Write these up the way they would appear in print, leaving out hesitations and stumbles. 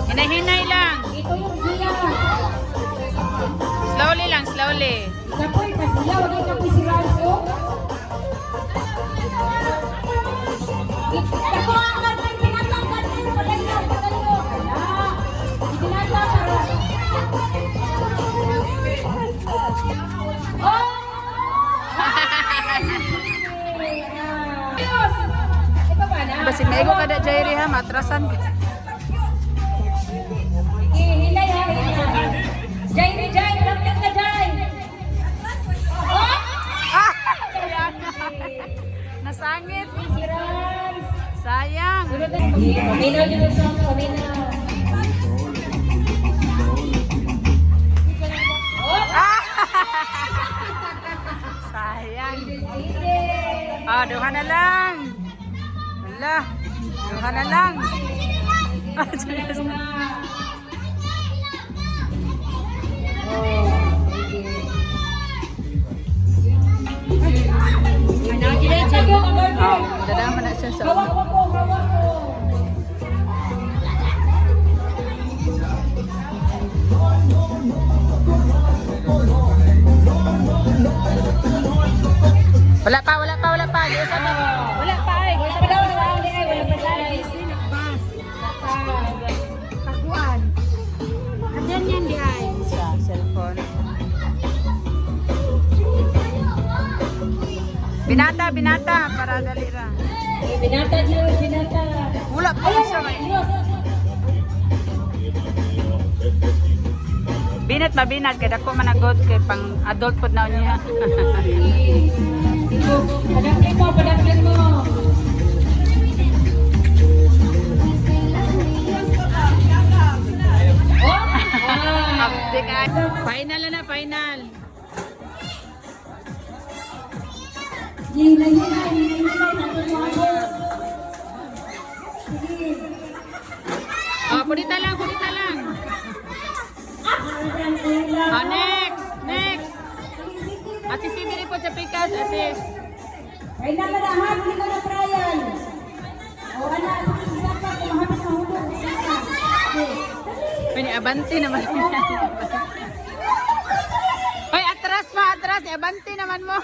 Hinay-hinay lang. Ito yung Gia. Slowly lang, slowly. Kapoy, kasi wag yung kapoy si Ranzo. Ako ang kartan, pinatang kartan. Padayo, padayo. Pinatang kartan. Oh! Ayos! Ito ba na? Basi maigo ka da Jairi ha, matrasan ka. Hilay ha, hilay. Jai, Jai, lapit ka, Jai. Oh! Ah! Sayang. Nasangit. Si Rans. Sayang. Paminaw nyo sa paminaw. Ah! Sayang. Ah, duha na lang. Wala. Duha na lang. Ah, Diyos na. Oh, dadama na siya sa Hawak ko, hawak ko. Wala pa, wala pa, wala pa. Wala pa ay. Wala pa daw, wala pa ay. Wala pa tayo. Kakuan. Kanyan yan di ay. Sa cellphone. Binata, binata. Para dali ra. Binata nyo, binata. Wala pa isa may. Binat mabinat. Kaya dako managot kay pang adult pod na niya. Padaklan mo, padaklan mo. Final na, final. Hinay, hinay, hinay. Oh, pudita lang, pudita lang. Oh, next, next. Assist diri po sa pikas, assist. Ay namanahan, hindi ko na trial. O wala, isa pa, kumahapit na hulog. Pwede, abanti naman. Hoy, atras pa, atras. Abanti naman mo.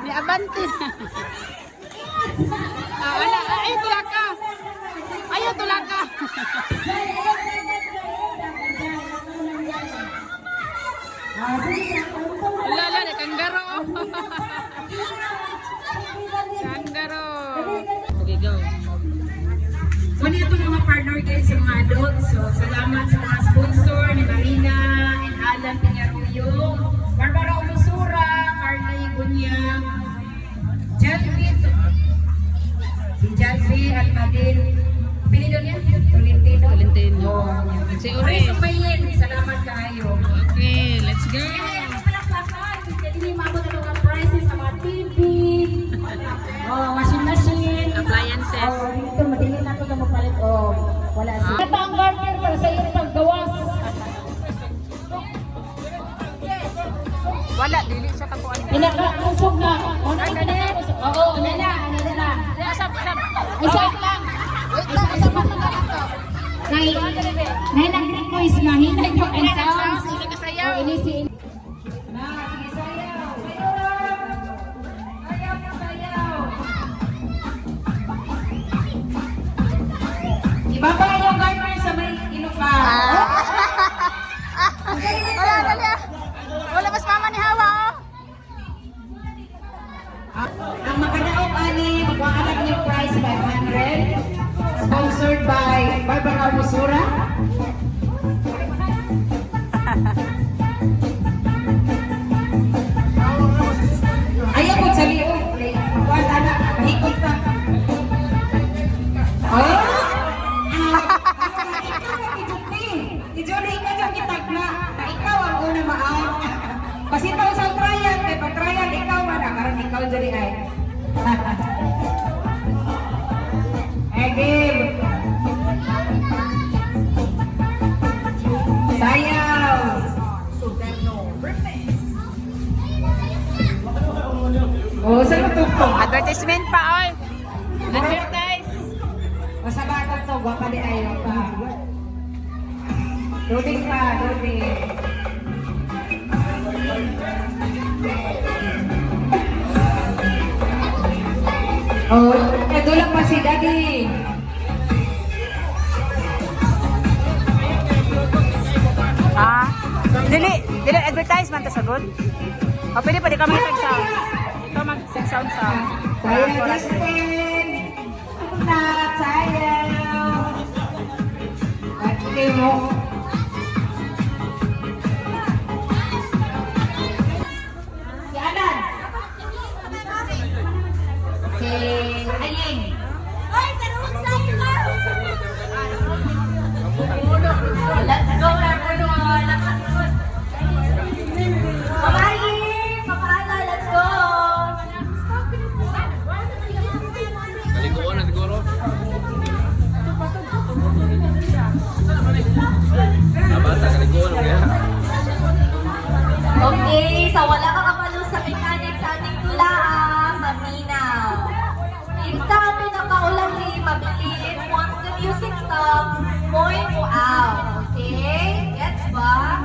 Ni abanti. Ala, ay, tulak ka. Ayaw, tulak ka. Wala, wala, kanggaro. Kanggaro. Okay, go. Muna itong mga partner guys sa mga adults. So, salamat sa mga sponsor ni Marina and Alan Piñaruyo, Barbara Ulusura, Carla Igunya, Jalvit, si Jalvi Almadin, pinili niya? Tolentino. Tolentino. Si Uri. Ay, sumayin. Salamat kayo. Okay, let's go. Kaya ako palang plakan. Kasi hindi maabot na mga prices sa mga TV, washing machine, Appliances. dito madali na ito na magpalit. Wala siya. Ito ang garter para sa iyong paggawas. Wala, dili siya kakuan. Pinakakusog na. Ay, ganit. Oo, ano na. Asap, asap. Isa lang. Wait lang, asap pa na ito. Nay nag-greet voice nga. Hinay ko ang sounds. Sige ka sayaw. Ini si... Na, sige sayaw. Sayaw po, sayaw. Ibaba yung garter sa may inupa. Wala, dali. Wala mas mama ni Hawa, oh. Ang makadaog ani, magwakalag niyo price 500. Sponsored by Barbara Musura. Ayaw po sa liyo. Wala na, mahigit na. Oh! Ijuli ka dyan kitag na ikaw ang una maan. Kasi ito sa trial, kay pag-trial ikaw man, karon ikaw dyan ay. Game. Sayaw. Oh, saan mo tukong? Advertisement pa, oy. Advertise. O sa bag. Gwapa di ayo pa. Loading pa, loading. Oh, nagulak pa si Daddy. Ah, dili advertisement to sa good. O pwede pa di ka mag-tag sound. Ikaw mag-tag sound sa Saya Justin. Na saya. Okay mo. Si Adan. Si Aying. Ay, tarong sa'yo ka! Let's go everyone. Babae! Papaala, let's go! Kaliguan na siguro. Nabata, kaliguan mo kaya. Okay, sa wala ka kapalo sa mechanic sa ating tulaang, maminaw. Isa ang pinakaulang mabilis. Once the music stops, point mo out. Okay? Gets ba?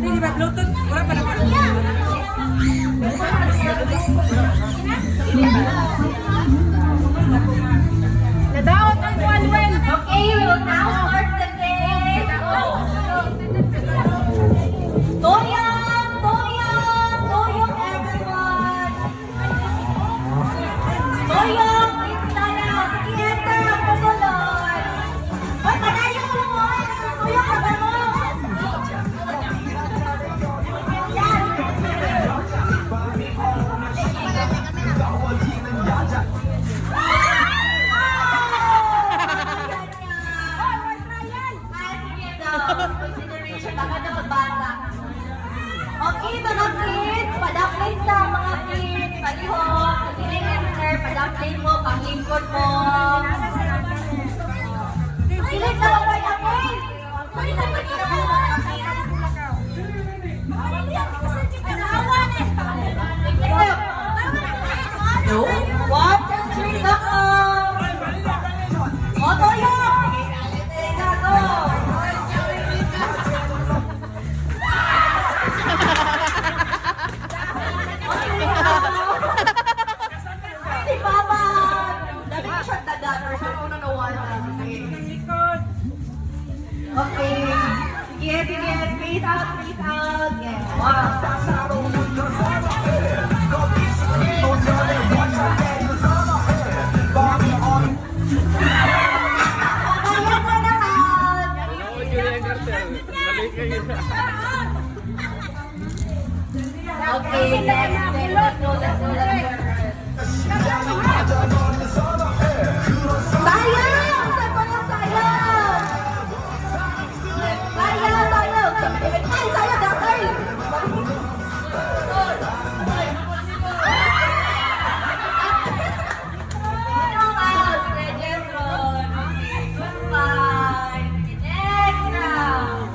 Hindi ba Bluetooth? Wala pa naman. Nadaot ang Walwen. Okay, we will now start the game. Toyang! Toyang! Toyang, everyone! Toyang! Sana! Enter ang pasunod! Hoy, panayo mo mo! Toyang, ka mo! Consideration, baka na magbata. Okay, mga kids, padaplay sa mga kids, palihog, pagkiling enter, padaplay mo, panglingkod mo. Silit na ako ay apoy! Silit na pagkira mo mga kids. No? 1, 2, 3, go! O, Toyo! Go! Si Papa! Dami ko siyang dagan or siya kung nawala. Okay. Sige, sige. Space out, space out. Yes. Wow. Ayan na naman. Ano yun yung cartel? Balik kayo. Okay, let's go. Sayang! Saan pa yung sayang? Sayang! Ay, sayang, dakay! Goodbye! Next round!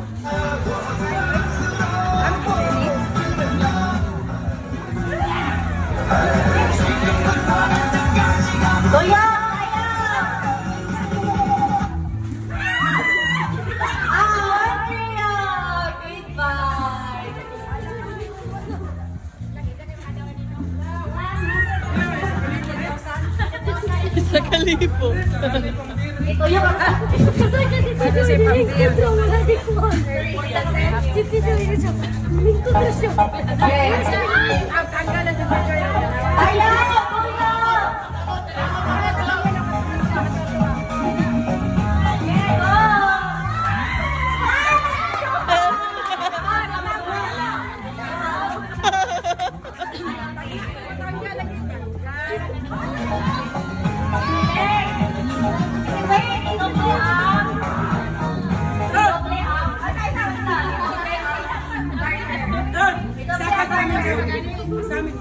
Kuya! Andrea! Goodbye! Sa kalipo. Ito yung Ayaw! Kuya! Doon! Saka sa amin. Sa amin.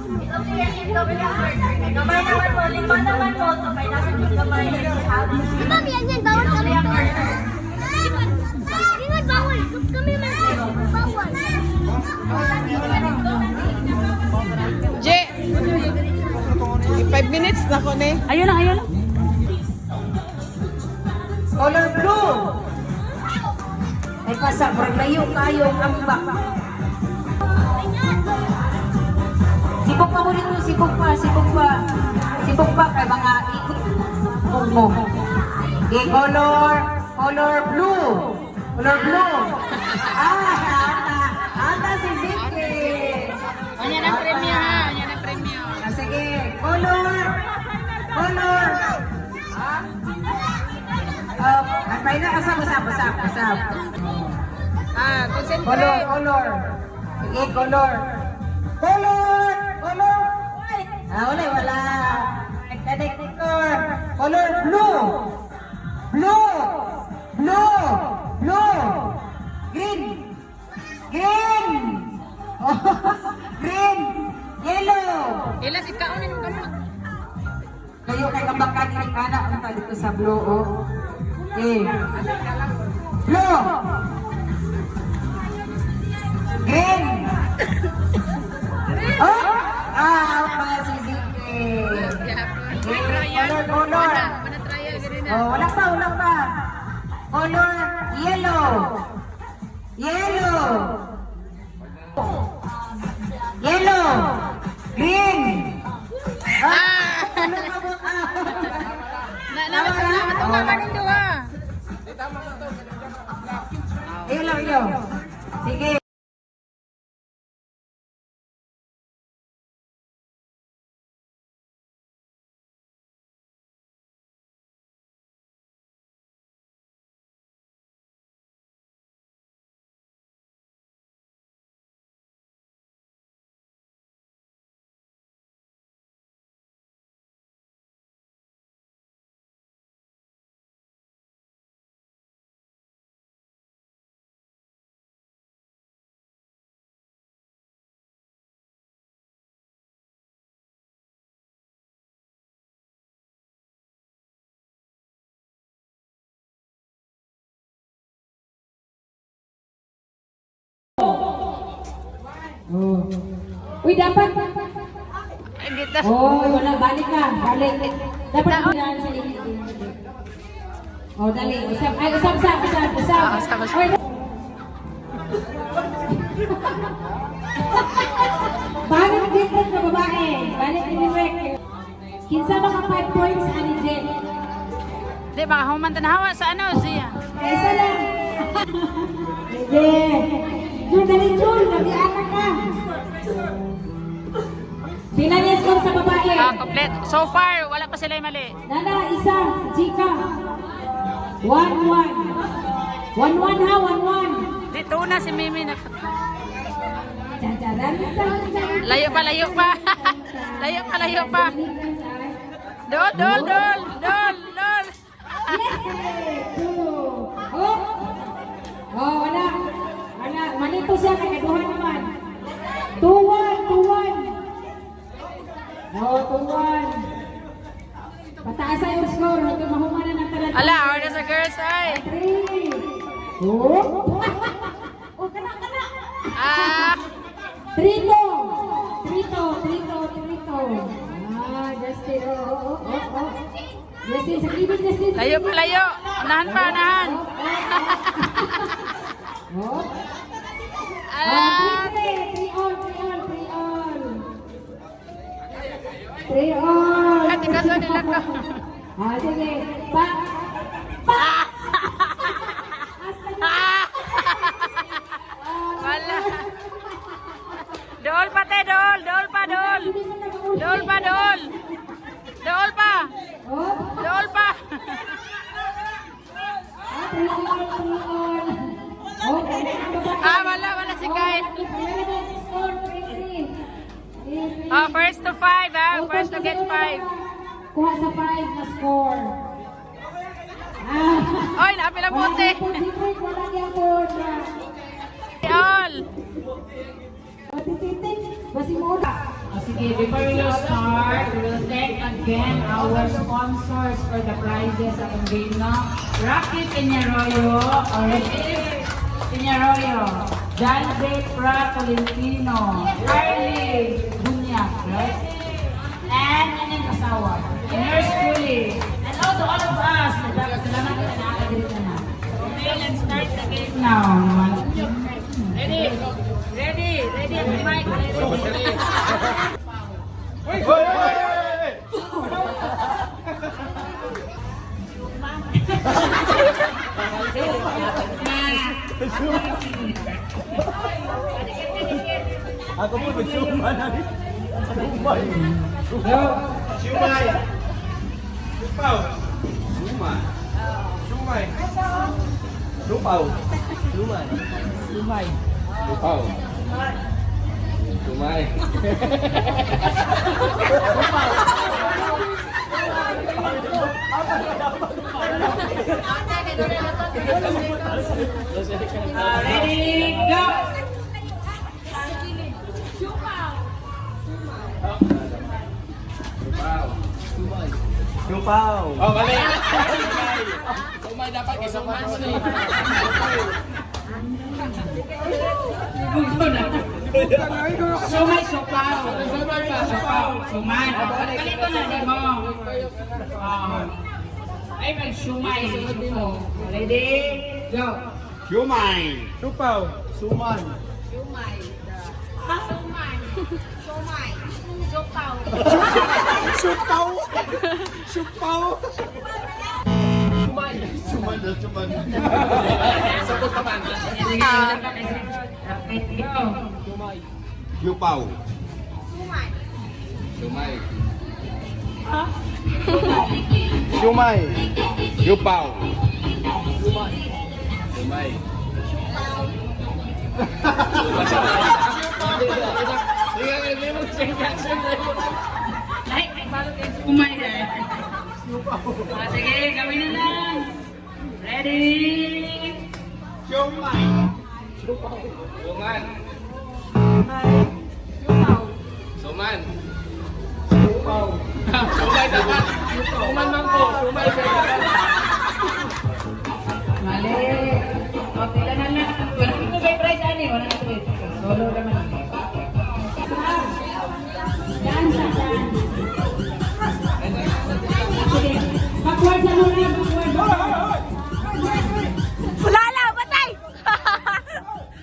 ako ni. Ayun lang, ayun lang. Color blue. Ay kasa, layo kayo ang ambak. Sibok pa mo dito, sibok pa. Sibok pa, kay mga ikot mo. Okay, color blue. Color blue. Ata si Vicky. Anya ng premyo ha, anya ng premyo. Sige, color. Ay na, usap. Concentrate. Color. Sige, color. Wala. Connector. Color blue. Green. Green. Yellow. Ilas ikaunin mo kamo. Kayo kay kambakan ini kana unta dito sa blue oh. Blue. Green. Pasisike. Color. Mana trial gani na. Oh, wala pa. Color yellow. Green. Ano ka mo? Namatong ka nindo ha. Iyo. Sige. Uy, dapat. Dito. Wala, balik ka. Balik. Dapat kulaan sa inyo. Dali. Usap. Usap. Oy, balik different na babae. Balik ni Rick. Kinsa mga 5 points ani Jen? Di baka human tanawa sa ano siya. Isa lang. Jun, dali Jun. Nabianak ka. Pila niya score sa babae? Complete. So far, wala pa sila yung mali. Nana, isa. Chika. 1-1. 1-1 ha, 1-1. Dito na si Mimi na. Chacharan. Layo pa. layo pa. Dol. Wala. Manito siya, kagaduhan naman. 2-1. 2-1. Pataasan yung score, huwag ka mahumanan ng talat. Ala, order sa girls ay. 3. Kana. 3-2. Justin. Justin, sa klibig, Justin. Layo. Unahan pa. Ala. 3 on. Ati kaso nila ko. Sige. Wala. Dol pa. Wala si Kyle. First to 5 ha. First to get 5. Kuha sa 5 na score. Oy, napila bote. Wala niya po. All. Titik. Basi mo na. Sige, before we start, we will thank again our sponsors for the prizes at ang game na Rocky Peñarroyo, Jalbe Pra Tolentino, Carly Bunyak, right? And yung asawa. Yours truly. And also all of us. Salamat na nakakadito na. Okay, let's start the game now. Ready? Ready? Ready at the mic? Ready? Ako po, nagsuman na rin. Sumay. Supaw. Sumay. Sumay. Supaw. Sumay. Sumay. Supaw. Sumay. Ready? Go! Supaw. Oh, mali. Sumay dapat isuman mo eh. Sumay, supaw. Supaw. Suman. Kalito na, di mo. Ay, mag-sumay. Ready? Go! Sumay. Supaw. Suman. Supaw. Supaw. Suman. Suman na suman. Sabot pa man. Sige, wala pa kasi. Okay, go! Supaw. Sumay. Sumay. Supaw. Sumay. Ay, umay na. Sige, gawin na lang. Ready? Sumay. Suman. Suman. Supaw. Sumay dapat. Suman man ko. Sumay dapat. Mali. Okay, lang na lang. Wala ko kay prize ani, wala ko kay. Solo naman. Yan sa yan. Sige, backward na muna, backward. Wala lang, patay!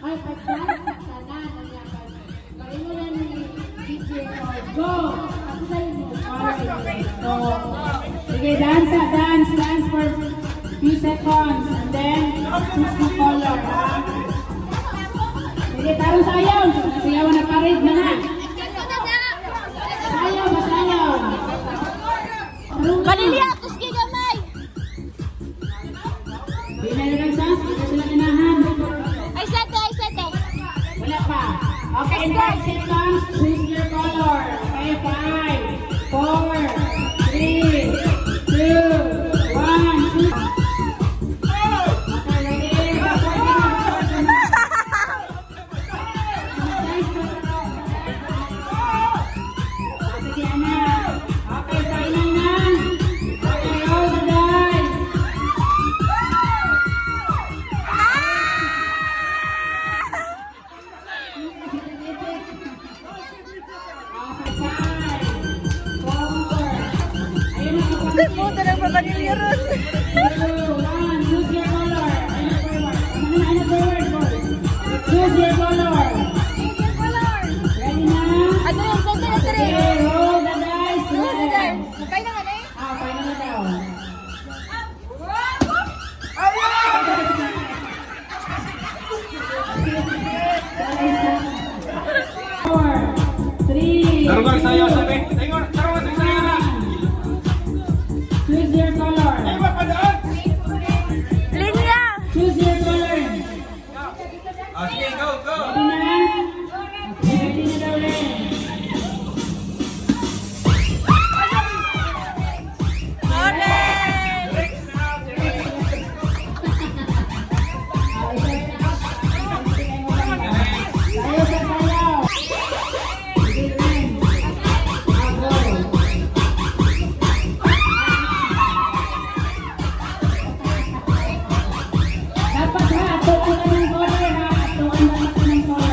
Ay, pagkas, sana, nangyapag. Gawin mo na ni DJ or go! Ako sa'yo mo. So, sige, dance for few seconds. And then, choose the color. Sige, tarong sayaw. Sayaw na parade na na. Sayaw, masayaw. Kalilia, tuski gamay! Di na yun ang chance, ito sila inahan. Ay, sete, ay, sete! Wala pa. Okay, in 5 seconds, choose your color. Okay, 5, 4, 3, 2, 1. Choose. Okay, ready? Sige, anak. Okay, final na. Okay, roll the dice. Puta ng mga kanilya ron! Choose your color. Choose your color. Ready na? Ano yung sete na tere? Okay, roll the dice. Kaya na nga na eh? Final na daw. Four, three, Tarungan sayo sabi. Tarungan sayo na. choose your color. Linya! Choose your color. Sige, go, go. Ready na? Ready na daw rin. Sayaw sa sayaw. Sige rin. Go. Dapat ha, atuan ka ng color ha. Atuan ka ng color.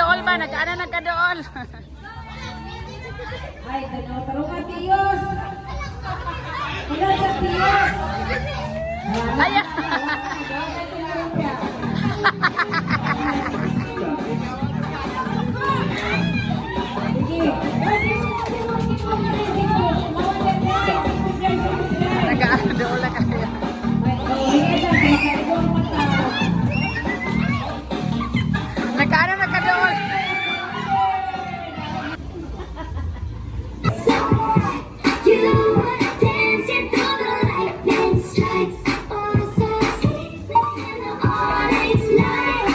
nagkadool ba? Nagkadool. Ay, tarungan tiyos. Ilan sa tiyos? Ay, nagkadool na kayo. Nagkadool. You wanna dance and throw the lightning strikes on the stars in the orange light.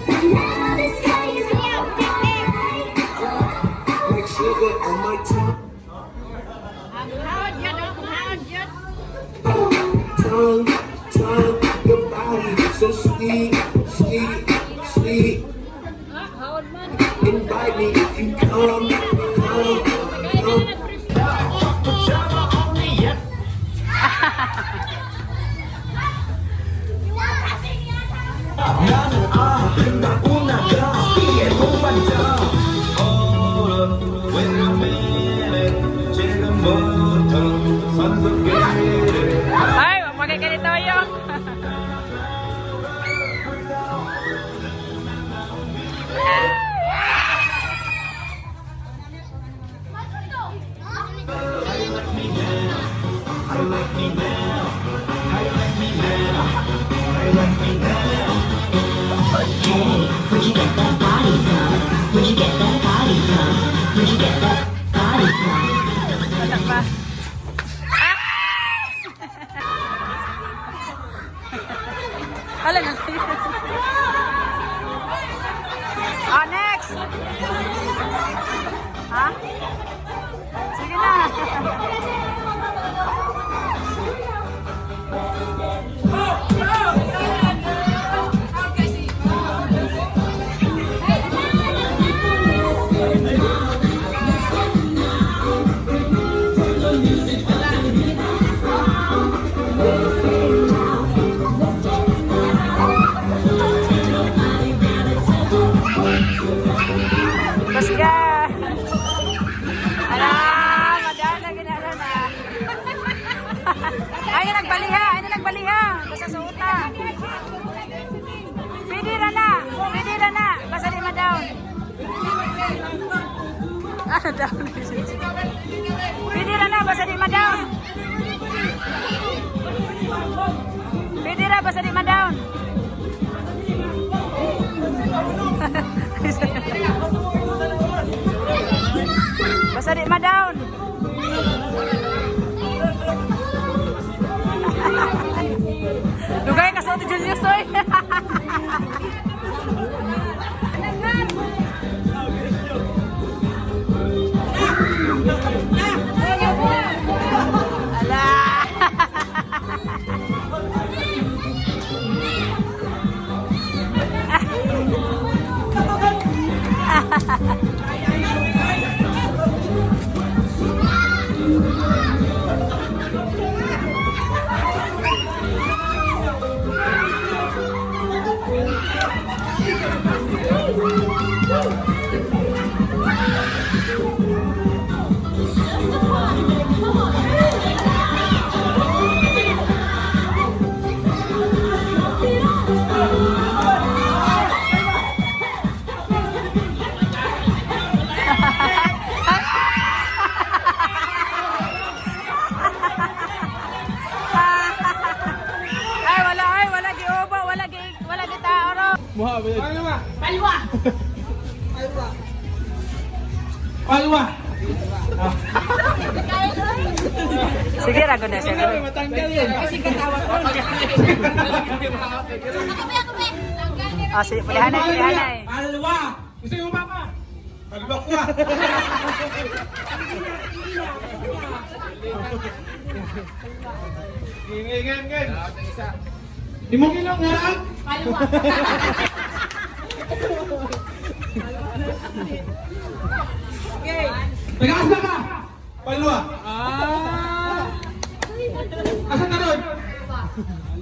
But now the sky is bright. Like sugar on my tongue. Tongue, your body so sweet, sweet, sweet. Invite me if you come. Ay, magkaganito yung. Wasak pa. Alam na. Ah, next. Ha? Sige na. Basga. Ala, madaan na ginala na. Ay, nagbaliha. Ay, nagbaliha. Basta suota. Pwede na. Basta di ma-down. Ano down? Pwede na, basta di ma-down. Pwede na, basta di ma-down. Basta di ma-down. Dugay ka sa ito, Julius, oy. Palwa. Sige, rago na siya. Matanggal yun. Kasi katawa ko. Ah, sige, pulihanay. Palwa. Gusto yung mapa? Palwa ko. Ganyan. Di mo kilang ngarang? Palwa. Okay. Tagas na ka! Palwa. Asan na ron?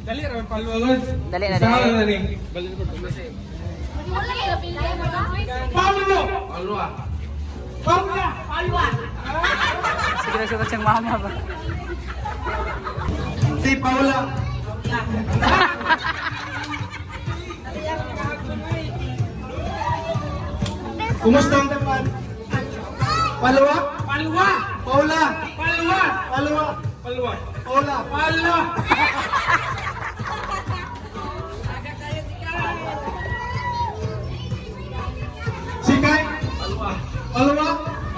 Dali rin, palwa ron. Dali na. Saan na rin? Paulo! Alwa. Paula! Palwa! Sige na sukat siyang mama ba? Si Paula. Kumusta ang dapat? Palwa? Palwa! Paula? Palwa! Palwa? Palwa! Paula? Palwa! Si Kai? Alwa. Palwa?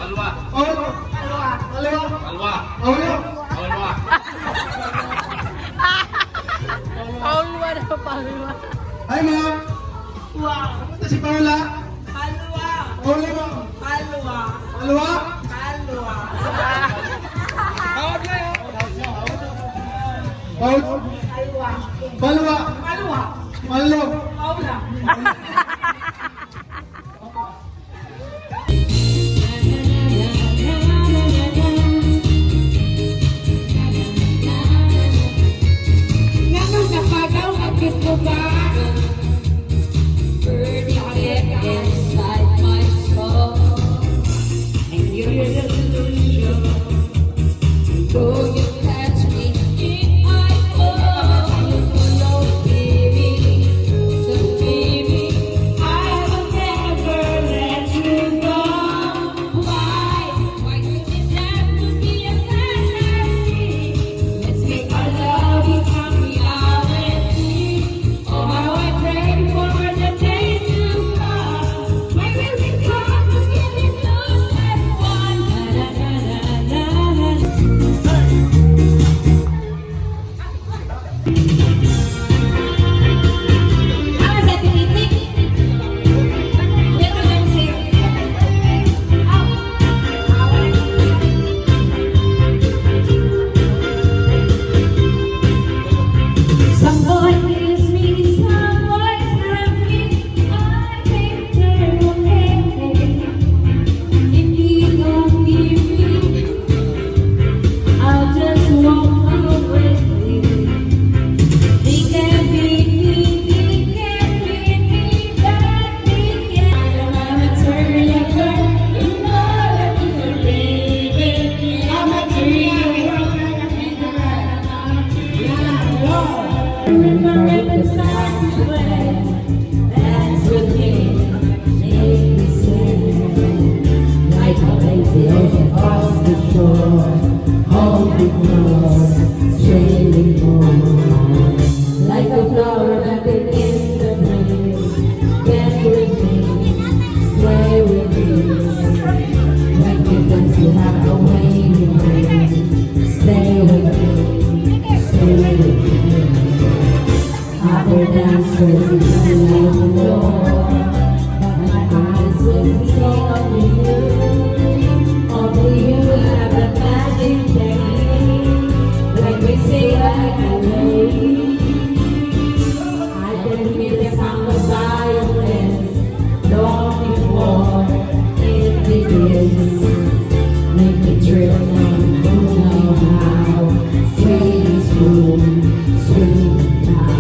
Alwa. Paula? Palwa? Alwa. Paula? Alwa. Paulwa na, Paulwa. Hi, ma'am. Wow! Kumusta si Paula? Palwa! Paula, ma'am. Palwa! Palwa? Palwa! Paula? Palwa? Palwa! Palwa? Paula! Naman napagaw ang gusto ba? Burning it inside my soul. And you're the solution. Though you catch me in I fall. You follow baby. So baby, I will never let you go. Why? Why do you have to be a fantasy? Let's make our love become reality. Oh, how I pray for the days to come. When will we come to give it those that one? Na na na na na na. Ano sa tinitik? Ito lang siya. Some boy kiss me, some boys love me. I can't turn away. If you don't give me, I'll just walk away. They can't beat me, they can't beat me, but they can. I don't wanna turn your girl, you know that you're baby. I'm a dream. Remember the time when that's with me, make me sing like a lazy ocean across the shore, holding close, straining home, like a flower that begins to bloom. Dance with me, sway with me, when you dance you have a way with me, stay with me, stay with me. Other dancers you know, but my eyes will be only you. Only you have the magic technique. When we say I can leave, I can hear the sound of violence long before it begins. Make me drill and know how sweet is sweet now.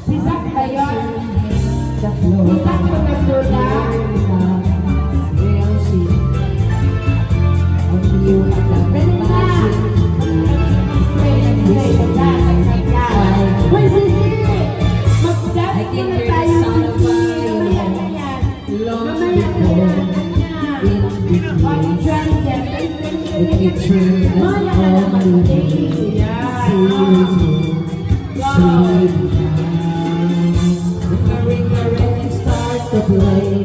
Sisak kayo. Sisak mo na tula. I can hear the sound of violin long before it begins. The picture of only sweet. The ring start to play.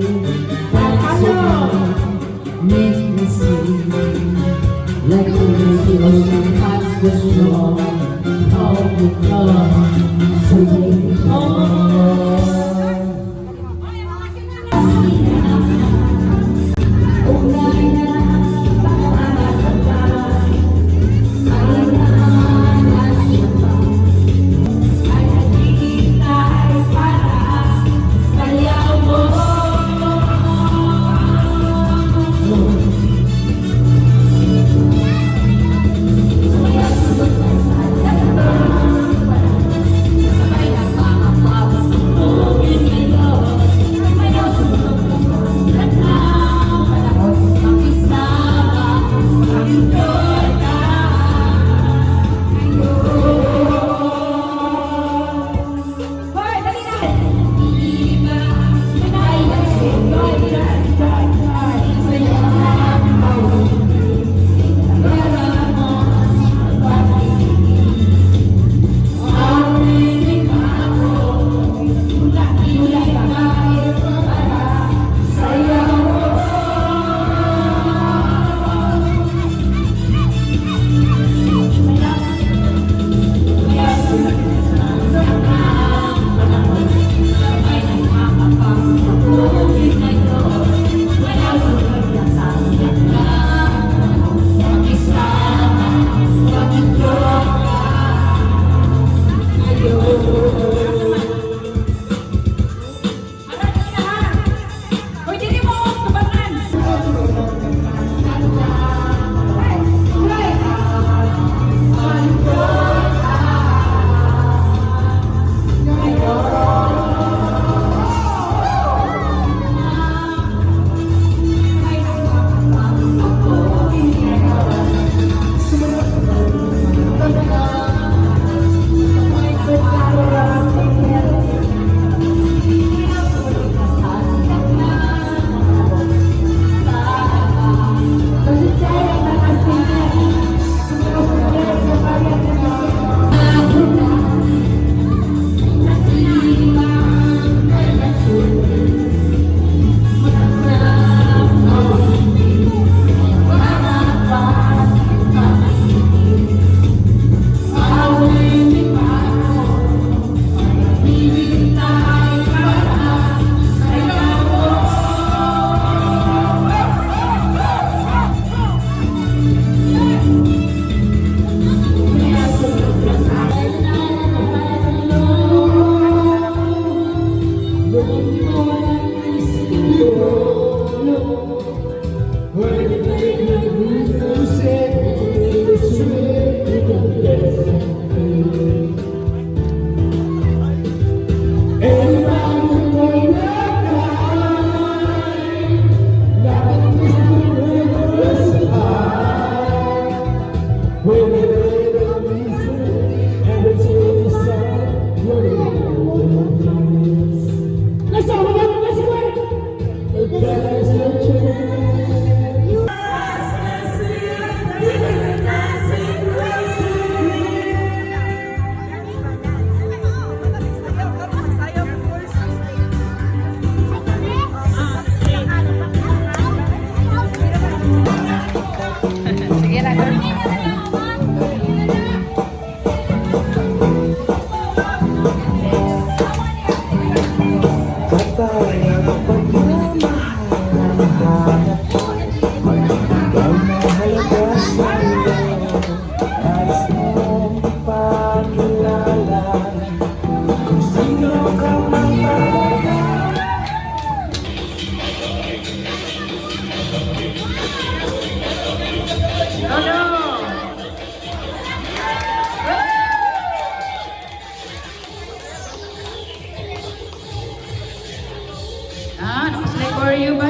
Sige na, girl. Ah, nakaslay for you ba?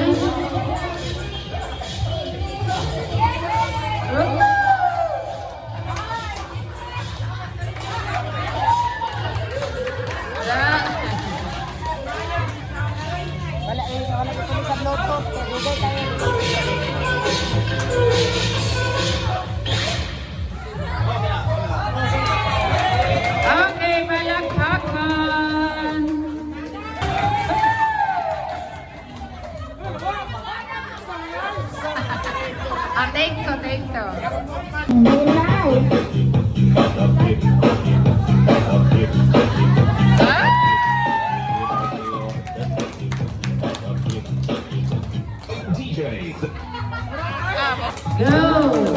Wala ko sa Bluetooth. Google tayo. Okay, palakpakan. Take to. Live. Go!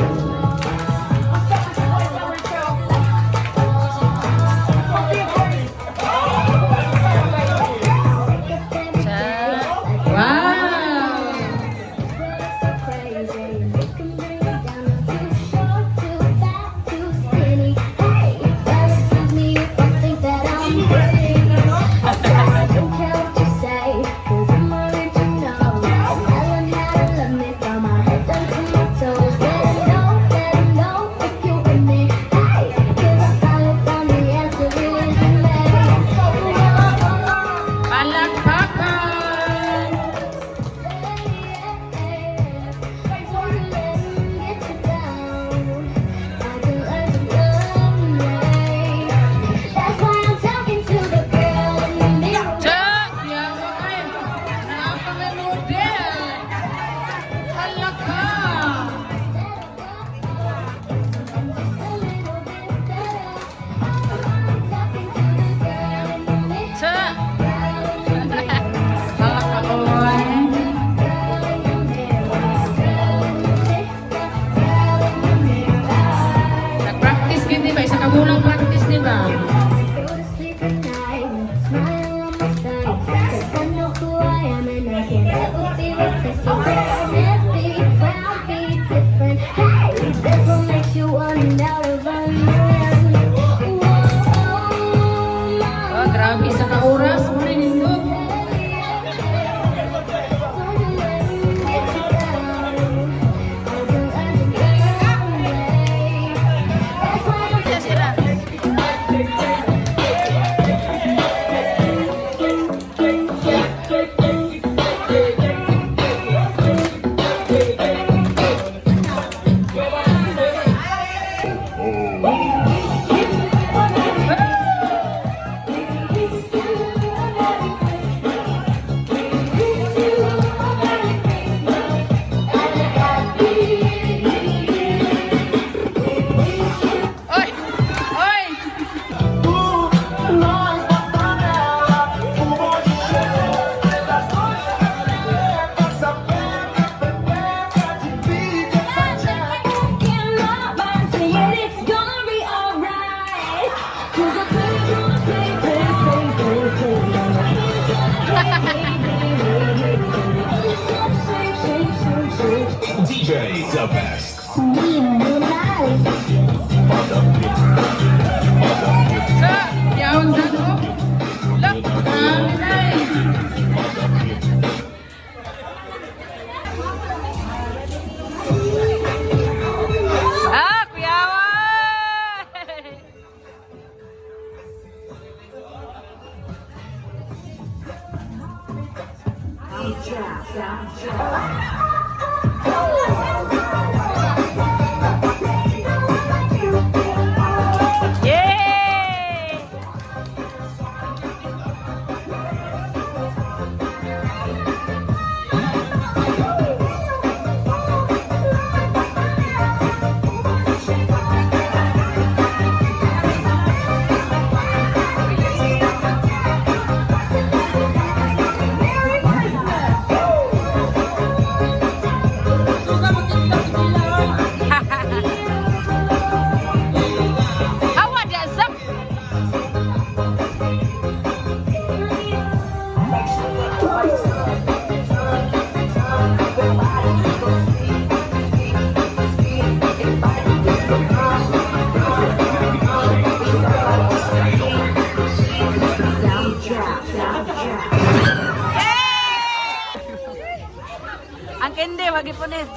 Ang kende, wag ipunit.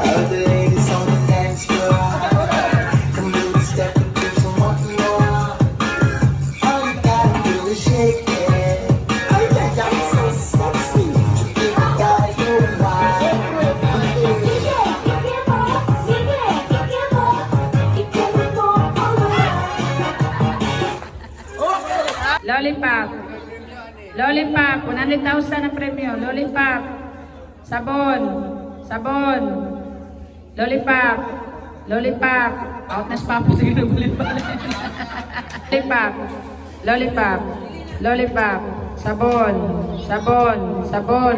All the ladies on the dance floor, come do the step and do some more. All you gotta do is shake it. Oh, yeah, you're so sexy. You give the guys no lie. Lollipop. Lollipop, 100,000 na premyo. Lollipop. Sabon. Sabon. Lollipop. Lollipop. Out na spam po. Sige na balik-balik. Lollipop. Lollipop. Lollipop. Sabon. Sabon. Sabon.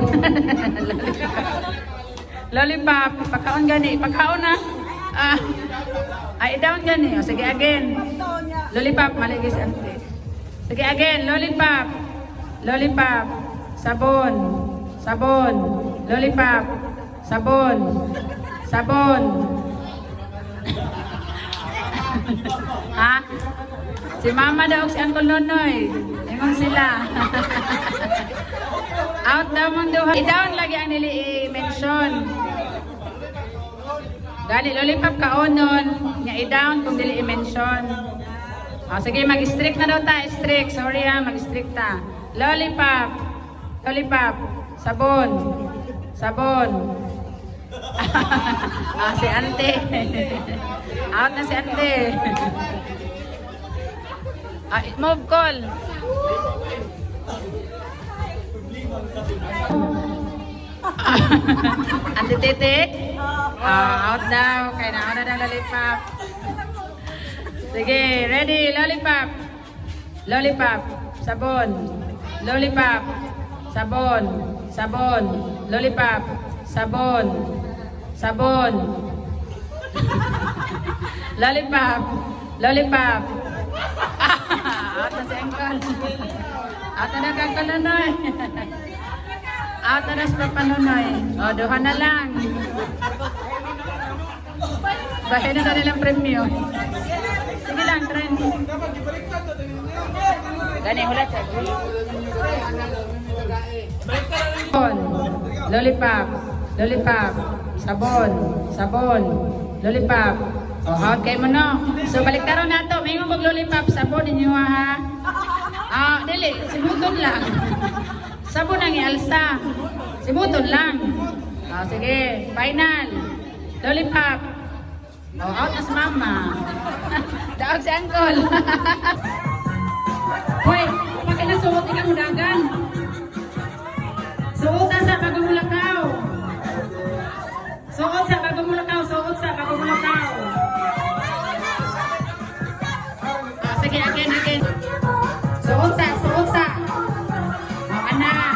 Lollipop. Pagkaon gani. Pagkaon na. Ay, down gani. O, sige, again. Lollipop. Maligis ante. Sige, again. Lollipop. Lollipop. Sabon. Sabon. Lollipop. Sabon. Sabon. Ha? Si Mama daw si Uncle Nonoy. Ingon sila. Out daw mong duha. I-down lagi ang nili i-mention. Gani, lollipop kaonon. Nga i-down kung dili i-mention. O, sige, mag-strict na daw ta. Strict. Sorry ha, mag-strict ta. Lollipop. Lollipop. Sabon. Sabon. Si Ante. Out na si Ante. Move call. Ante Tete. Out daw. Kaya na na ng lollipop. Sige, ready. Lollipop. Lollipop. Sabon. Lollipop. Sabon. Sabon. Lollipop. Sabon. Sabon. Lollipop. Lollipop. Out na si Uncle. Out na kang Nonoy. Out na sa Papa Nonoy. O, duha na lang. Bahay na nilang premyo. Sige lang, try mo. Gani, hulat siya. Sabon. Lollipop. Lollipop. Sabon. Sabon. Lollipop. O, out kayo mo no. So, baliktaron na ito. May mga lollipop. Sabon ninyo ha. Dili. Simuton lang. Sabon ang ialsa. Simuton lang. O, sige. Final. Lollipop. O, out na si Mama. Daog si Uncle. Hoy, makinasuot ikang udagan. Suot na sa pagmumulakaw. Suot sa pagmumulakaw. Suot sa pagmumulakaw. Sige, again, again. Suot sa, suot sa. O, anak.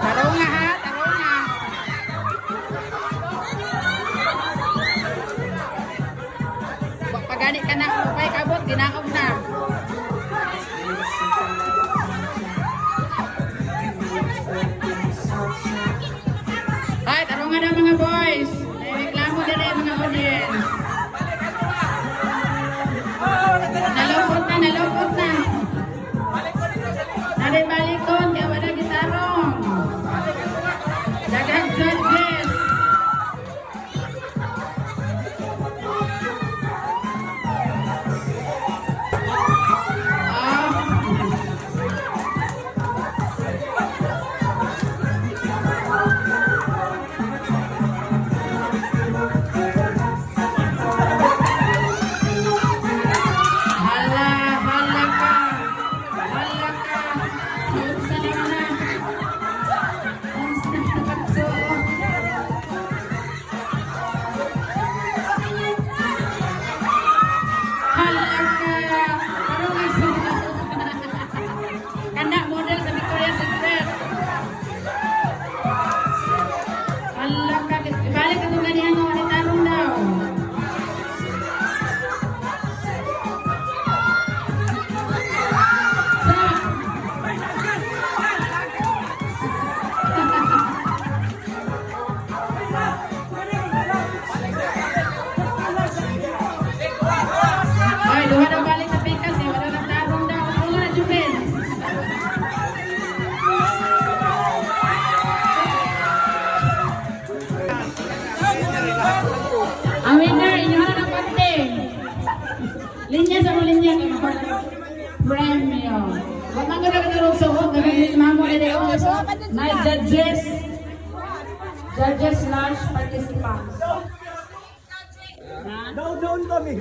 Taro nga ha, taro nga. Pagani ka na, upay kabot, ginaog na. Ay, taro nga na mga boys. May reklamo din eh mga audience. Nalungkot na, nalungkot na. Nalibalik-balikon, kaya wala gitarong. Dagang judges. Hala, hala ka. Hala ka. Sa na. Hala ka. Parang isa. Kanda model sa Victoria's Secret. Hala ka. Ibalik ka itong ganyan mo. Nitarong daw. Ay, duha daw balik sa pikas eh. Wala nang tarong daw. Ano nga na, Jubel? Ang winner, inyuhan na ng konti. Linya sa mga linya. Premio. Huwag man ko na katarong suhot. Nagmamo na rin ako. Na judges. Judges/participants. Down kami.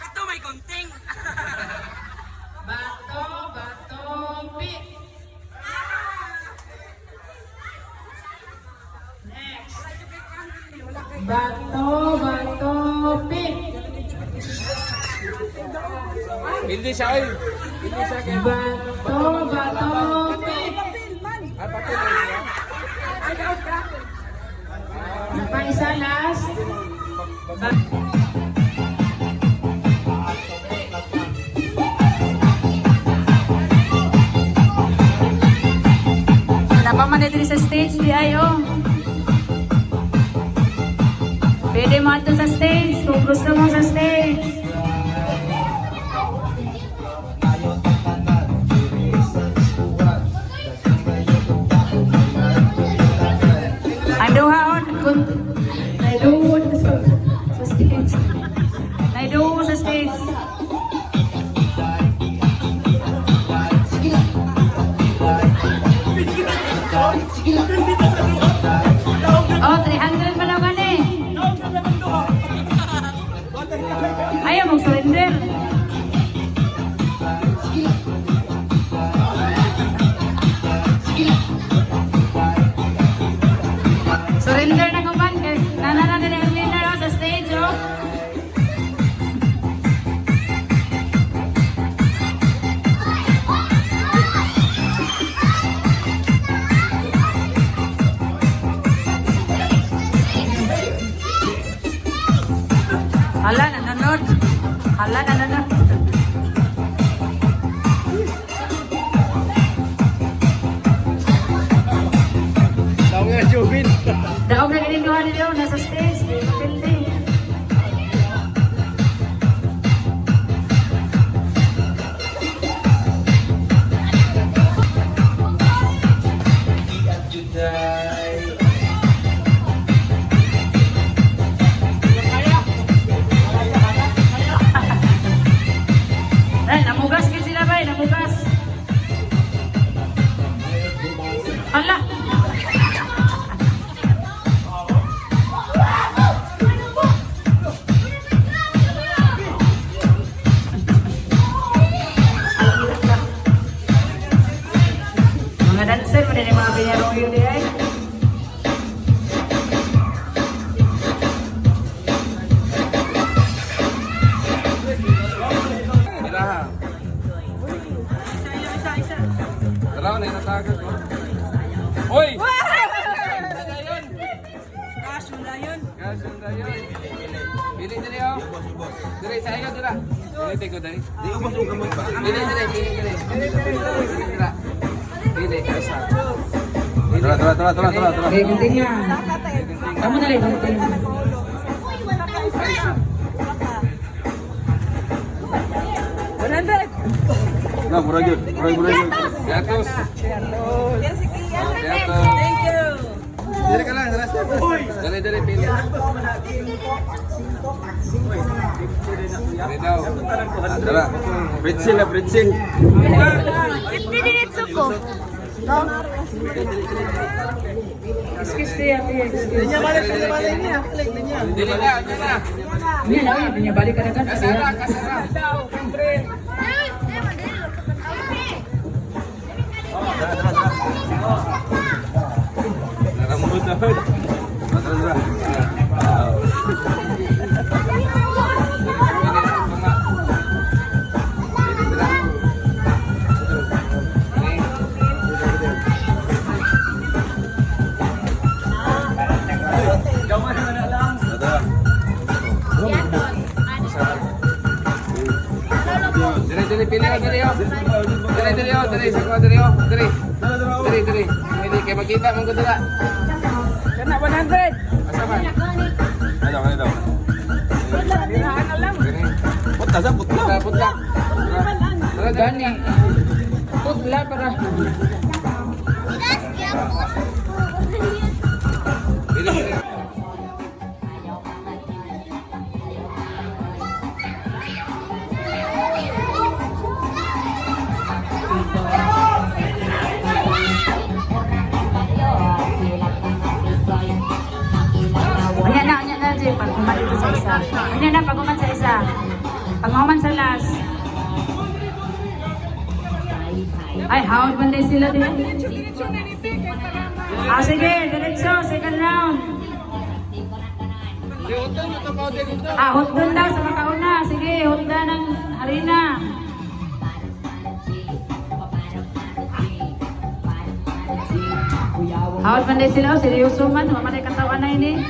'Ito may gunting. Hindi siya, oy. Hindi siya kay Bato, bato. Ah, papel na siya. Napaisa last. Wala pa man dito sa stage, di ayo. Pwede mo ato sa stage, kung gusto mo sa stage. Ando haon, kung naiduhon sa stage. Naiduhon sa stage. Oh, 300 pa daw gani. Ayaw mong surrender. Surrender na kuman. Nanana na yung winner sa stage, oh. Hala, nanonood. Hala, nanonood. Tao nga, Jovin. Daog na gininduhan nila nasa stage. Building. Ay, namugas kin sila ba? Namugas. Hala. Mga dancer, mga din mga pinyarong yun di ay. Mira. Tara, na natagad ko. Oy! Cash yung dayon. Pili diri oh. Diri sa iyo dira. Pili ko diri. Di ubos ang kamot ba? Pili diri. Dira. Pili asa. Tara. Okay, continue. Kamu na rin, continue. Na, murag yun. Murag. Gatos. Thank you. Diri ka lang, diri pili. Diri daw. Dara. Pretzel. 50 minutes ko. No? Excuse me, ate. Excuse me. Dili na. Hindi na, hindi niya balik ka na kan. Kasara. Naramod na. Diri pili ka diri oh. Diri sa ko diri oh. Diri. Pili kay makita man ko dira. Kana 100. Asa man? Ano daw? Birahan na lang. Putla. Tara, gani. Putla para. Pili. Anya na, Jay. Pag-uman dito sa isa. Anya na, pag-uman sa isa. Pag-uman sa last. Ay, hawad banday sila din. Sige, diretso, second round. Hotdon Hotdon daw sa makauna. Sige, hotdon ng harina. Hawat man din sila, seryoso man, mamanay katawan na ini.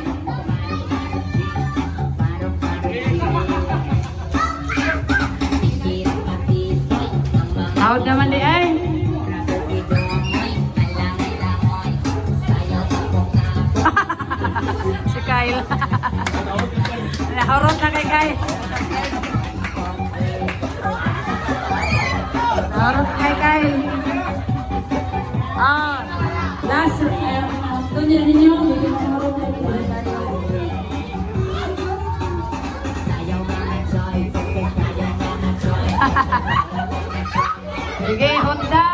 Hawat naman di ay. Si Kyle. Nahurot na kay Kyle. Nahurot kay Kyle. Last, tunyan ninyo. Nahurot na kay Kyle. Sige, Honda.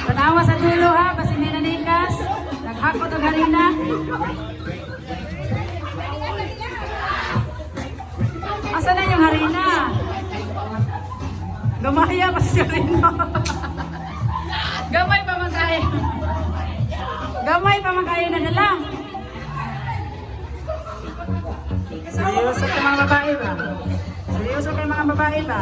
Tanawa sa dulo ha, basta hindi nanikas. Naghakot ang harina. Asa na yung harina? Gamaya pa si harina. Gamay pa magkaya. Gamay pa magkaya na nila. Seryoso kay mga babae ba? Seryoso kay mga babae ba?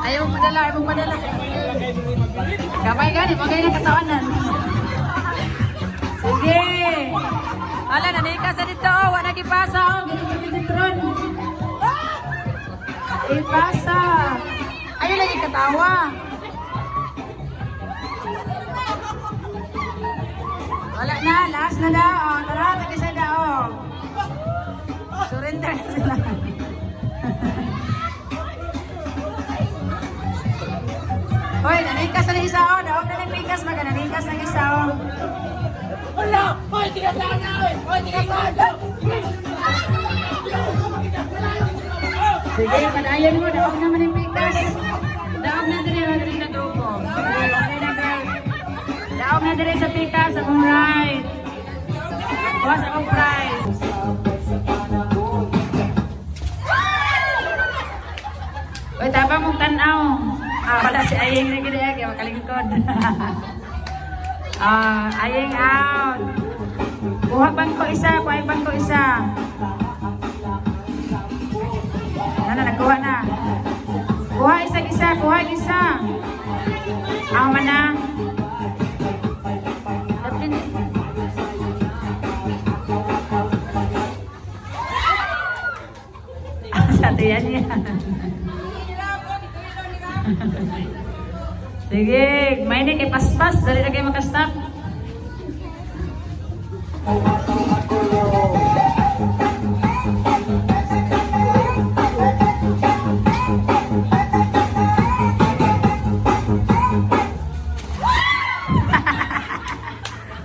Ayaw mong madala, ayaw mong madala. Kamay gani, magay ng katawanan. Sige. Ala, nanika sa dito, oh. Wala nagipasa, oh. Ganun sa pinitron. Ipasa. Ayaw lagi katawa. Wala na, last na daw. Oh, tara, tag-isa daw. Surrender na sila. Hoy, nanikas na isa, oh. Daog na nagpikas, nanikas na isa, oh. Wala! Hoy, tinatlaan na! Hoy, tinatlaan na! Sige, padayon mo. Daog naman yung pikas. Daog na din yung rin na dugo. Daog na din sa pikas. Akong right. Bukas akong prize. Uy, tabang mong tanaw. Wala si Ayeng na gina kaya makalingkod. Ayeng out. Kuha bangko isa, kuha bangko isa. Ano, nagkuha na. Kuha isa, kuha isa. Ako man na. Sa tiyan niya. Sige, may na kay paspas. Dali na kayo makastop.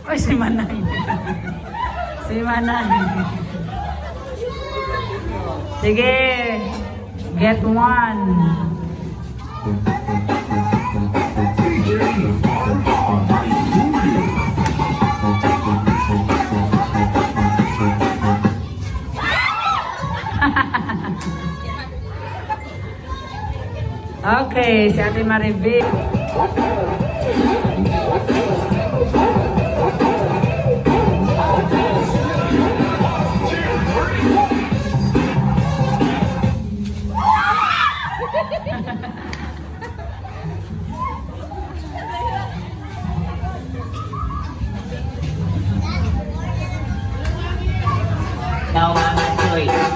Uy, si Manay. Si Manay. Sige, get one. Okay, si Ate Maribel.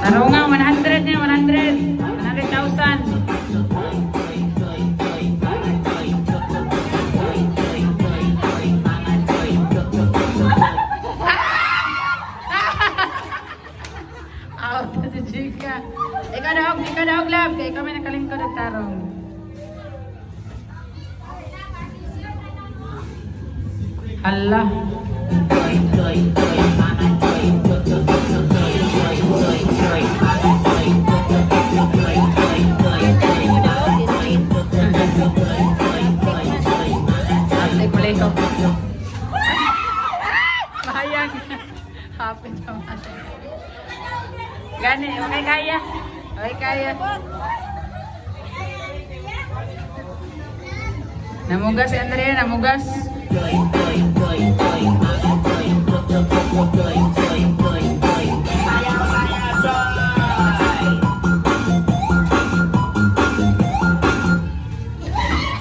Tarungang 100 niya, 100,000. Out na si Chika. Ikaw daw, love. Kaya ikaw may nakalingkod ng tarong. Hala. Ate Kuleho. Mahayag. Happy naman. Gani, okay kaya? Okay kaya. Namugas si Andrea, namugas.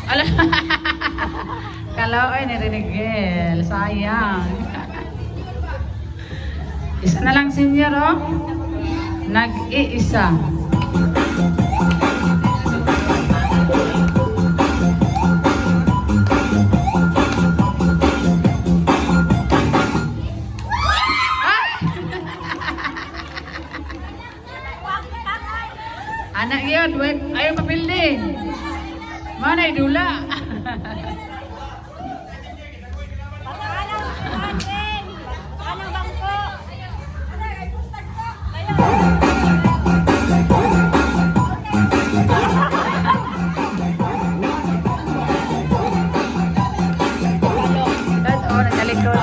Ala. Kalaoy ni Renigel. Sayang. Isa na lang senior, oh. Nag-iisa. Anak yun, wait, ayaw papildi. Mana idula? Oh, nagalikod.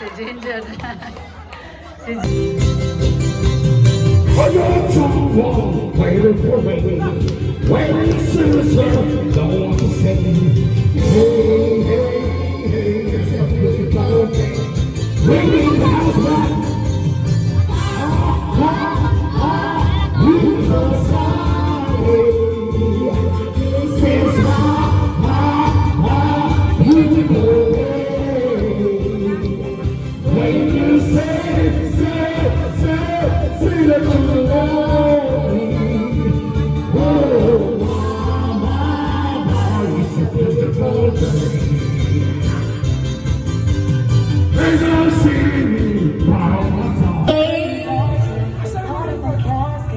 Si Ginger. Si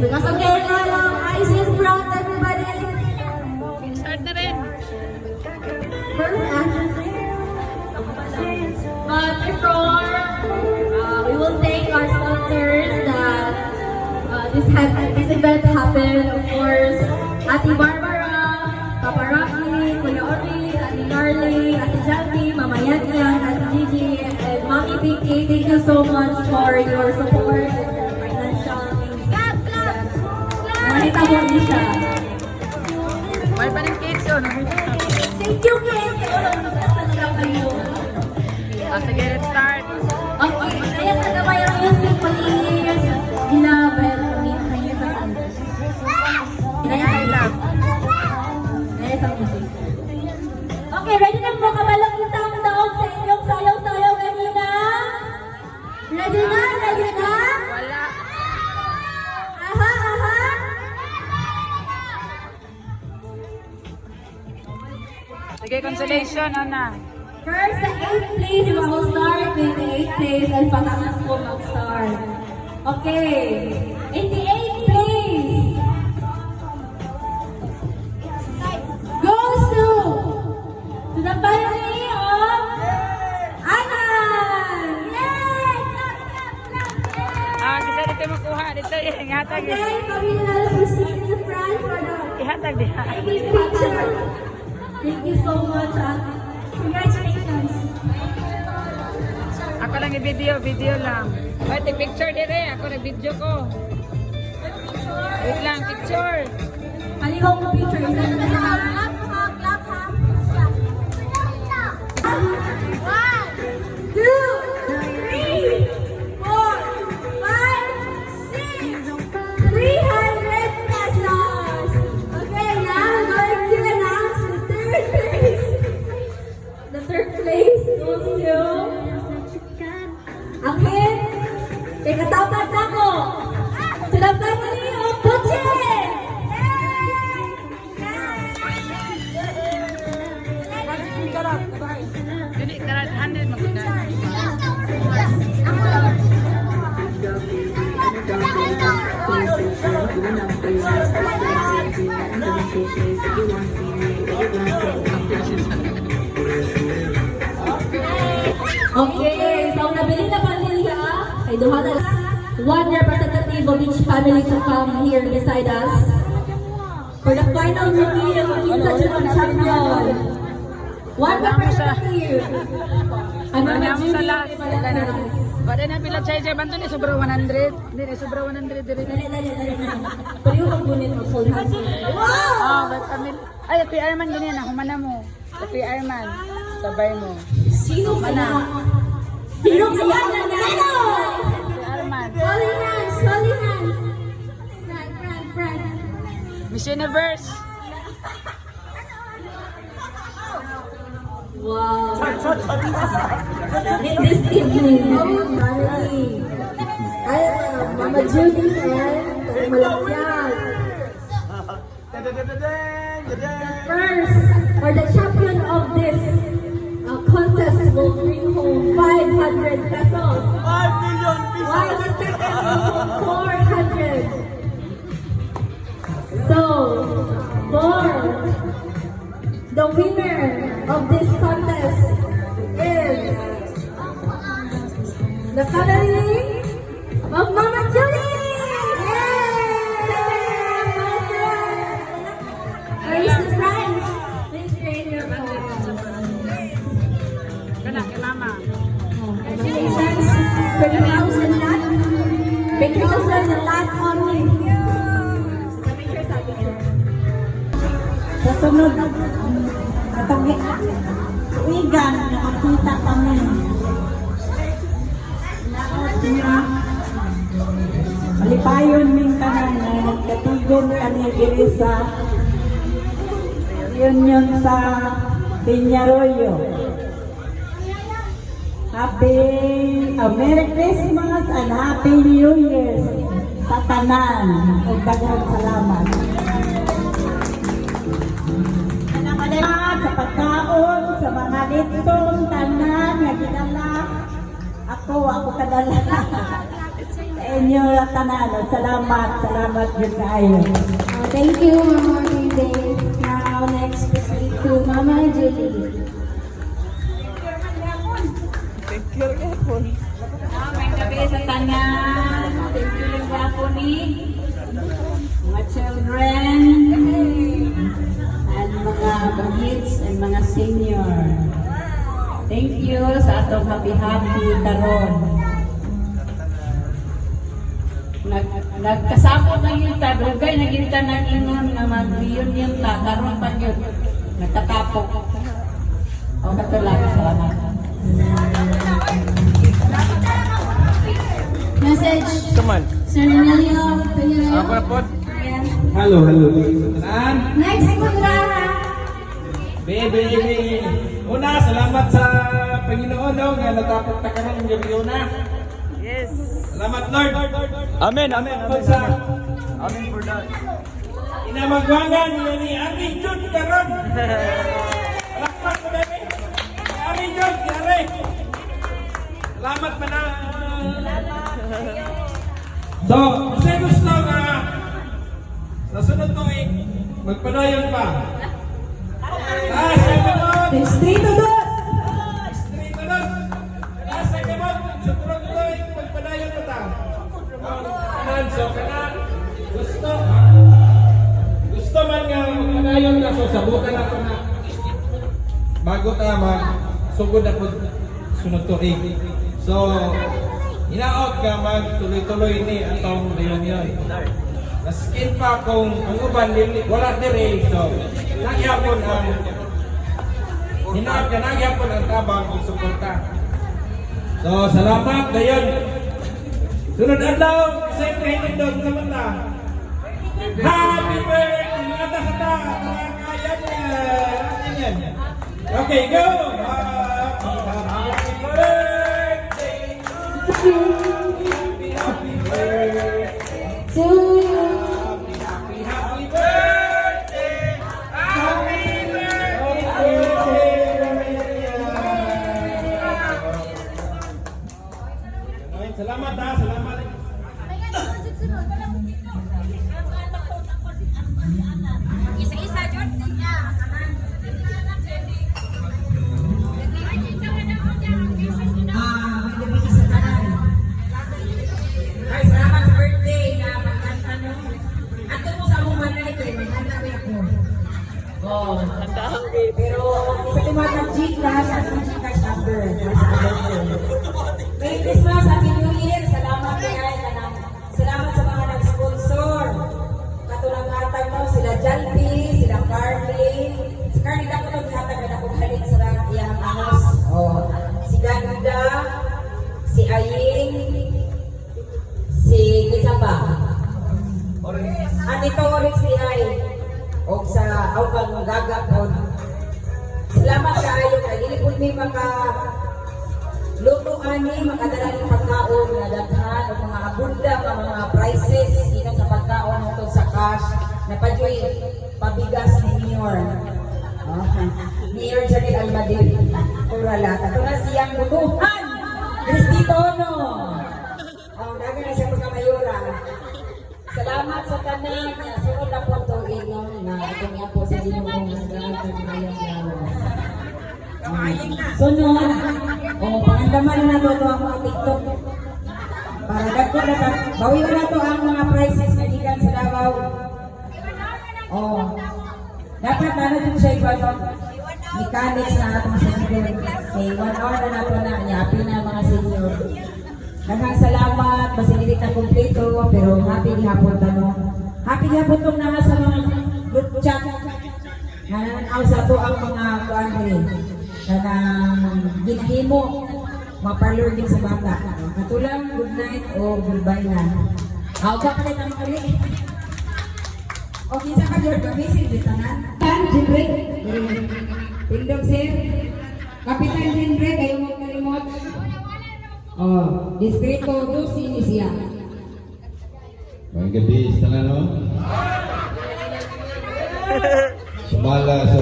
Because okay, ice in front, everybody. Start na rin. Perfect. But before, we will thank our sponsors that this event happened. Of course, Ate Barbara, Papa Rocky, Kuya Ori, Ate Carly, Ate Jackie, Mama Yan, Ate Gigi, and Mommy Pinky. Thank you so much for your support and financial things. Nakita mo din siya. May pa ng cake yun. Thank you, kids! Kayo. Sige, let's start. Okay, kaya sa gabay ang music, please. Ginabel, kami sa Kaya sa music. Okay, ready na po kabalang isang daog sa inyong sayaw-sayaw kanina? Ready na? Ready na? Wala. Aha, aha. Sige, consolation, Ana. First, the 8th place, we will start with the 8th place and patakas po mag-start. Okay. In the 8th place, goes to the family of Anan! Yay! Clap, clap, clap! Ah, kita dito makuha. Dito, ihatag. Okay, kami na proceed in the front for the Ihatag diha. taking picture. Thank you so much, congratulations. Ako lang i-video lang. Wait, picture dire. Ako nag-video ko. Wait lang, picture. Palihog mo picture. Isa na sa clap ha, clap ha. One, two, three, 4, 5, 6, 300 pesos. Okay, now we're going to announce the third place. The third place goes to akin. Ikatapat na ko. To the family of Puchin! Dili, 100 magkita. Okay, so nabili na pa nila kay duha na one representative of each family to come here beside us for the final reveal of Kinsa Junong Champion. One representative. Ano Ano na mo sa last? Bada na pila chay banto ni sobra 100. Hindi ni sobra 100 dire. Dali. Pero yung magbunin mo, hold hands. Wow! Ah, but kami ay Kuya Arman ganyan na humana mo. Kuya Arman, sabay mo. Sino ka na? Sino kaya na? Kuya Arman. Holding hands. holy hands. Front. Miss Universe. Wow. In this evening, Carly, Mama Judy and Malakyan. First, for the champion of this contest will bring home 500 pesos. 5 million pesos. While the second will home 400. So, for the winner of this contest is the family of Mama Judy! Where is the prize? Please raise your phone. Kana kay mama. Congratulations. 30,000 lot. Pictures of the lot only. Sa picture. Sa sunod, atong tuigan na makita kami. Naot niya, malipayon min tanan na nagkatugon kami diri sa reunion sa Peñarroyo. Merry Christmas and Happy New Year sa tanan. Ug daghang salamat. Salamat sa pagkaon, sa mga litong tanan nga ginala. Ako kadala. Sa inyo tanan. Salamat din kayo. Thank you, Mama Judy. Now, next we speak to Mama Judy. May gabi sa tanan. Thank you lang po ni mga children and mga bagits and mga senior. Thank you sa atong happy karon. Nagkasamo na yun ta, dugay na yun ta nag-ingon nga mag-reunion ta, karon pa yun. Nagtatapok. O katulang, salamat. Message, Come on. Sir Emilio Peñarroyo. Apa po? Ayan. Halo. Saan? Next, Kundraha. Baby. Una, salamat sa Panginoon no, nga natapos ta karon ng gabi una. Yes. Salamat Lord. Amen. Sa Amen for that. inamagwangan ni Aming Jud karon. Salamat sa baby. Aming Jud, yare. Salamat pa na. So, gusto nga sa sunod tuig, magpadayon pa. Sa gamot! Distrito 2! Distrito 2! Sa gamot! Sa sunod tuig, magpadayon pa ta. So, gusto man nga magpadayon ka, so sabukan ako na bago ta magsugod ako sunod tuig. So, hinaot ka magtuloy-tuloy ni atong reunion. Naskin pa kung ang uban wala dire, so nagyapon ang hinaot ka nagyapon ang tabang kung suporta. So, salamat dayon. Sunod adlaw, siyempre hinindog naman ta. Happy birthday! Mga ta mga kaya niya. Okay, go! Happy birthday! Happy birthday! To you. Happy birthday! Happy birthday! Salamat ha, salamat. Isa-isa, Jordan. Ay, salamat sa birthday na magkantano. Ato mo sa among manay ko, magkanta ko ako. Oh, pero sa lima ng Gcash at ng Gcash number. Merry Christmas, Happy New Year. Salamat kay salamat sa mga nag-sponsor. Katulad mo sila Jalpi, sila Carly. Si Carly na ko nung hatag na akong halit sa iyang angos. Oh, si Ganda, si Aying, si Kisang Tito Oryx Lihay o sa Aukang Gagakon. Salamat sa ayo kay dili pud mi maka luto ani makadala ng pagkaon nga daghan o mga abunda nga mga prices gikan sa pagkaon tungkol sa cash na pajoy pabigas ni Mayor. Mayor Janil Almadil. Kurala kato na siyang butuhan. Cristito no. Dagan na siya pagkamayora. Salamat sa tanan nga sunod na po to inyong na itong yan po sa Ginoo Sunod. O, pangandaman na nato ito ang mga TikTok. Para dagko na ka. Bawiwan na to ang mga prices na gikan sa Davao. O, dapat na natin siya ito mechanics na atong senior. Okay, 1 hour na nato na. Happy na mga senior. Daghang salamat. Basililit na kompleto. Pero happy gihapon tanong. Happy gihapon tong na sa mga group chat. Nananaw sa to ang mga kuandri. Na ginahimo mga parlor din sa bata. Katulang good night o goodbye na. Ako pa palit ang kali. Okay, sa kayo, gamisin dito na. Jinre. Pindog sir. Kapitan Jinre, kayo mo kalimot. Oh, Distrito 2, sini siya. Magandang gabi sa tanan. Sumala sa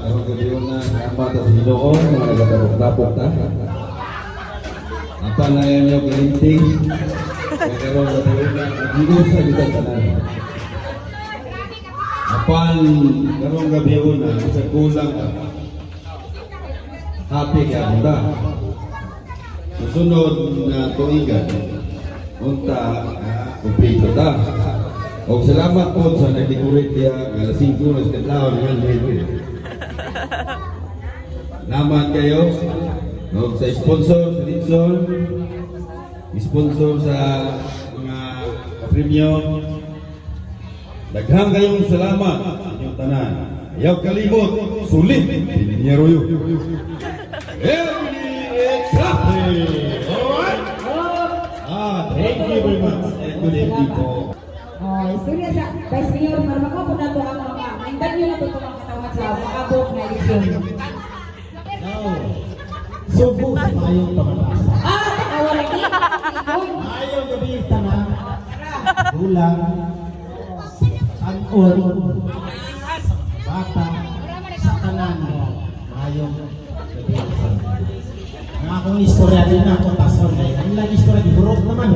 karong gabi na salamat sa Ginoo nga nagadarog-dapok ta. Apa na yan yung kalinting karong gabi na Ginoo sa bitang tanan. Apan karong gabi na sa kulang happy ka muna. Susunod na tuigan unta kumpleto ta. O salamat po sa nag-decorate niya ng 5 na kadlaw ng Lord. Salamat kayo. O sa sponsor sa Ditson, sponsor sa mga premium. Daghang kayong salamat sa inyong tanan. Ayaw kalimot, sulit, Pinyaroyo. Alright? Thank you very much. Good evening po. Oh, istorya sa Vice Mayor Marmaco po na to ang mga maindan nyo na to ang katawan sa makabot na eleksyon. Subo sa mayong pamabasa. Awal lagi. Mayong gabi tanan. Ulang. Anol. Bata. Sa tanan mo. Mayong gabi tanan. Nga akong istorya din na akong pasal na yun. Ang lang istorya di burot naman.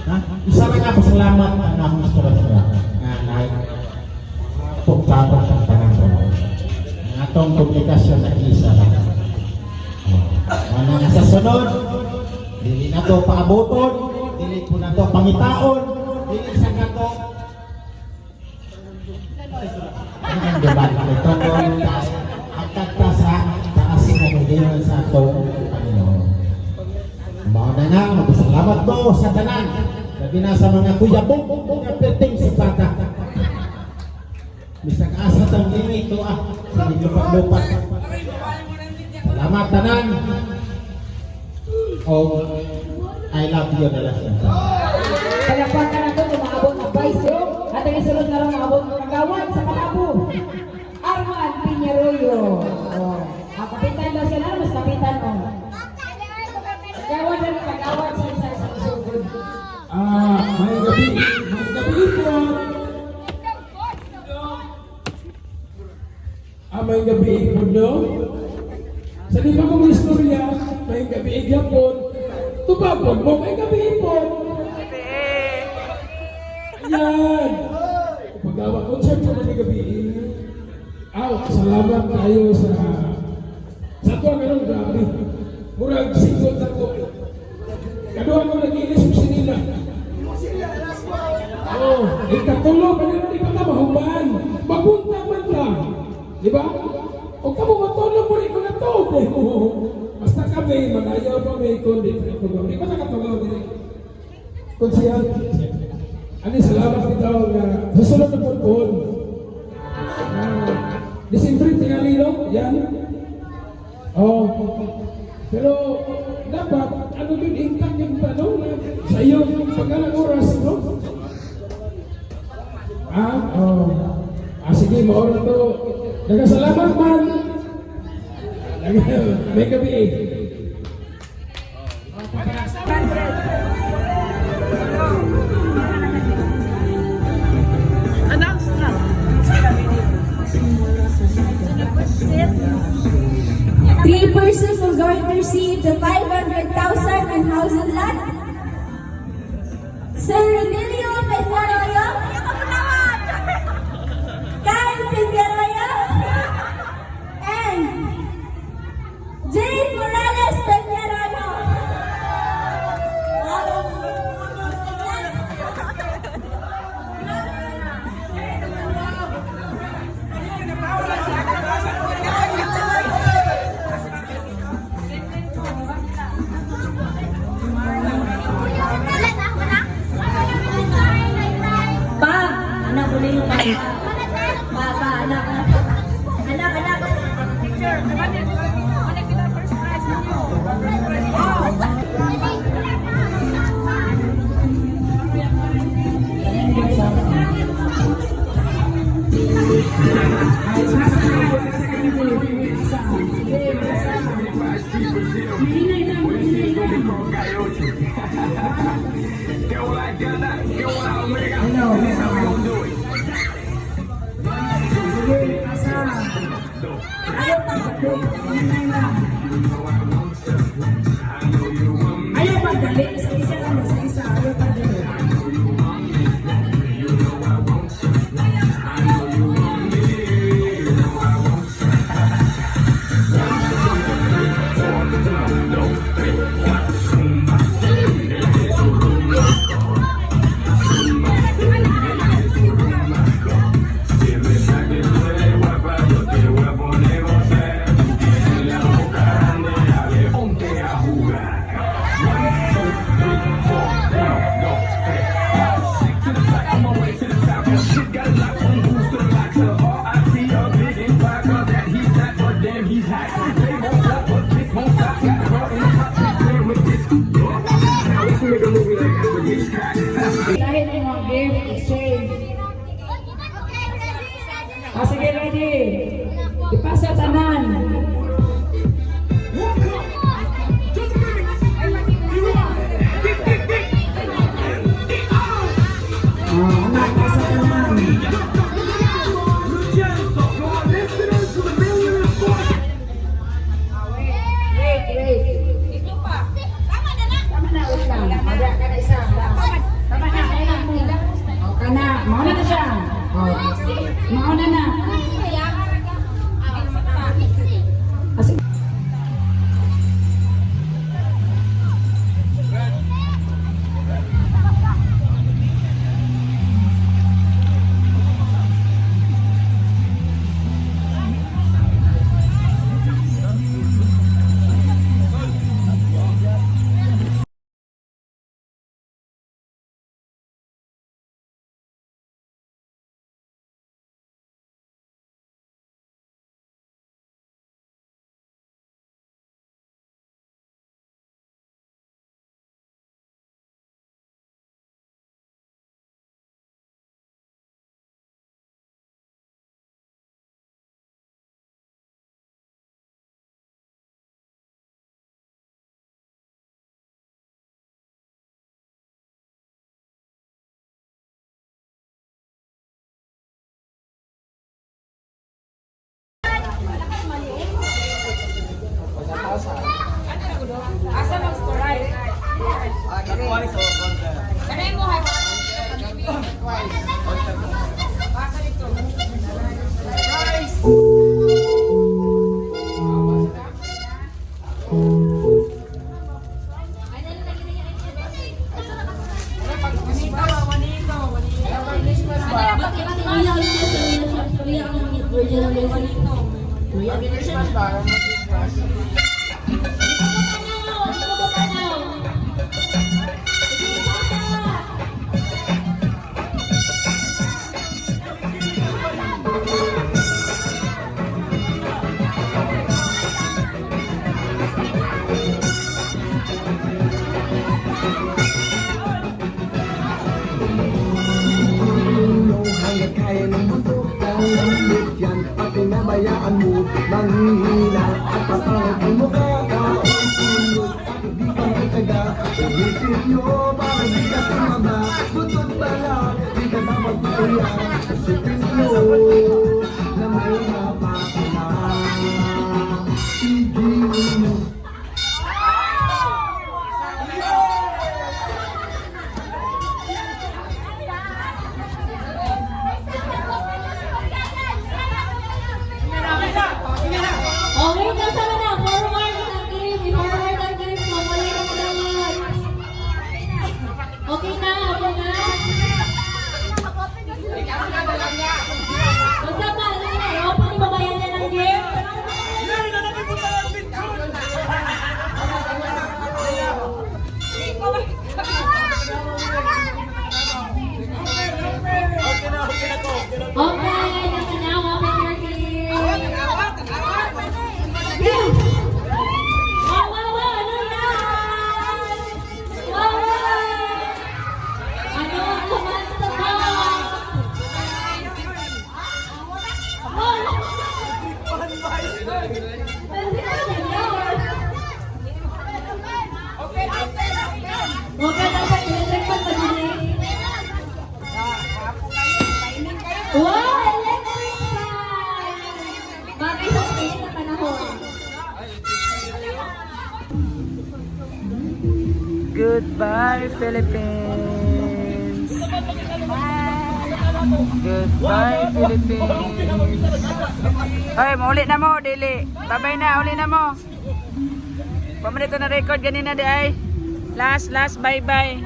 Ha? Isa lang nga pasalamat ang akong istorya sa nga naik pagpapag ang tanan ko. Ang atong komunikasyon na isa lang. Ano nga sa sunod, dili na to paaboton, dili po na to pangitaon, dili sa kato. Ang debat ito ko, ang kata sa taas na kailangan sa ito, Panginoon. Mga na nga, magpasalamat mo sa tanan, labi na sa mga kuyabong, mga perting sa bata. Bisag asa tang limit ito sa lupat-lupat. Salamat tanan. I love you na lang. Palapakan na to maabot na Vice at ang isulod na rin maabot ng kagawan sa Malabo. Arman Pinyaroyo. Ang kapitan daw siya na, mas kapitan o. Kagawan na rin kagawan sa isang sugod. May gabi po. May gabi po no? Sa di ba kong istorya, may gabi igyapon, tubapon mo, may gabi ipon. Ayan. Pag-awa concert sa may gabi. Salamat tayo sa ito ang ganun, grabe. Murag singot ako. Kaduha mo nag-inis yung sinila. Ikatulo, panila di pa ka mahuban. Mabuntag man ka. Di ba? O kamo matulog mo rin mga to. Basta kami, magayaw pa may kundi. Di ba nakatulog din? Konsihal. Ano, salamat nito nga susunod na po. Disimbre, tingalilo, yan. Pero dapat, ano din, impact yung tanong na sa iyo, pagkalang oras, no? Oh. Sige, maura to. Nagasalamat man. May gabi eh. Three persons will going to receive the 500,000 and housing lot. Sir Emilio Peñarroyo. Kyle Peñarroyo. And Jane Morales Peñarroyo. Pa, anak ko na yung pa, anak. Anak. Ayaw pagdali, isa-isa lang, isa-isa. Ayaw pagdali. Lahin mo mga game, exchange. Sige, ready. Ipasa tanan. Anak, pasa tanan. Wait. Tama na, wait lang. Ada ka na isa. Tama na, kailan mo. Kana, mauna na siya. Mauna na. Okay, nasama na. Forward ang game. I-forward ang game. Mamali na naman. Okay na, okay na. Basta pa, i-open mo ba yan ng game? Okay, nasa na. Open your game. Wow, wow, wow! Ano yan? Wow, wow! Ano ang laman sa box? Wow! Pwede ka na yun. Huwag ka dapat electric pan pa din eh. Wow! Electric pan! Bagay sa tingin na panahon. Goodbye, Philippines! Goodbye, Philippines! Hoy, mauli na mo, dili. Babay na, uli na mo. Pamanito na record ganina di ay. Last, bye-bye.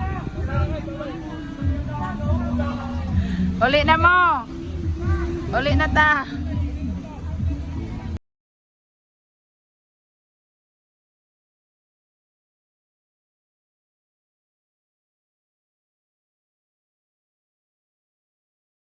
Uli na mo. Uli na ta.